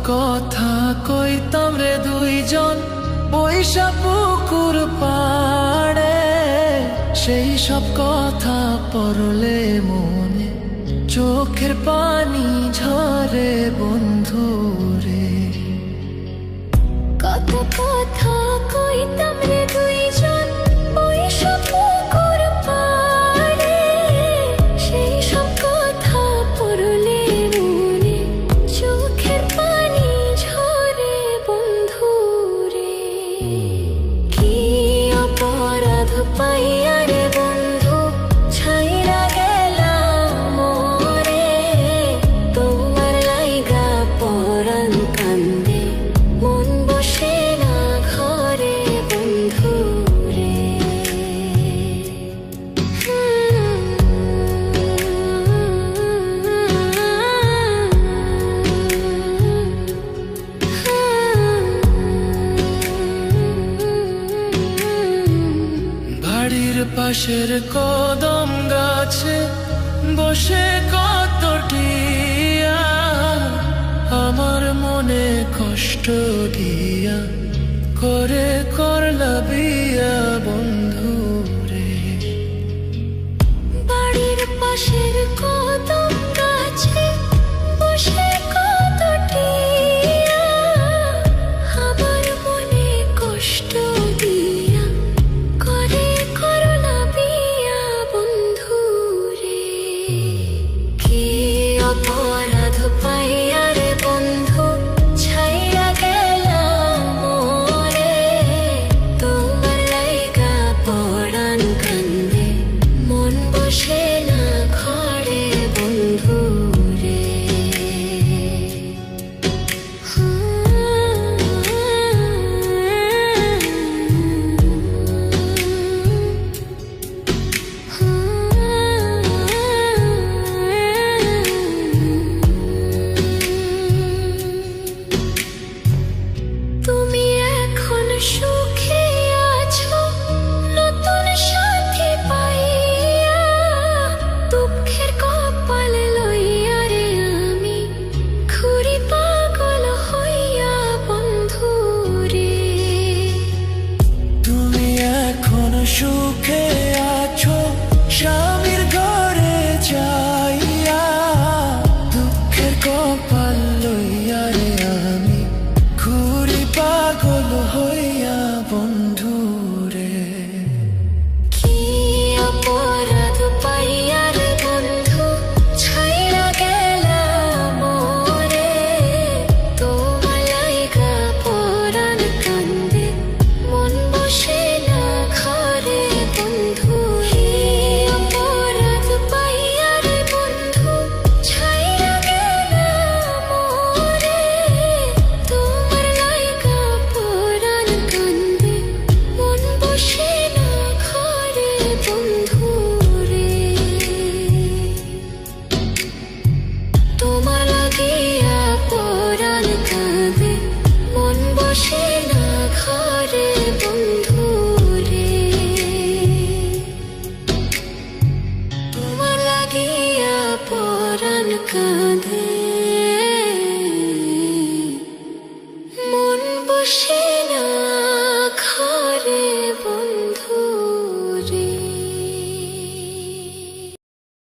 কথা কইতাম রে দুইজন বৈশা পুকুর পাড়ে, সেই সব কথা পড়লে মনে চোখের পানি ঝরে বন্ধু রে। কত কথা কইতাম রে দুইজন বৈশা পুকুর পাড়ে, সেই সব কথা পড়লে মনে চোখের পানি ঝরে বন্ধু রে। কি অপরাধ পাইয়া রে বন্ধু ছাইরা গেলাম মোরে, তোমার লাইগা পরাণ কান্দে মন বসে না ঘরে বন্ধু রে। বাড়ির পাশের কদম গাছে বসে কত টিয়া, আমার মনে কষ্ট দিয়া করে করলা বিয়া বন্ধু রে। বাড়ির পাশের কদম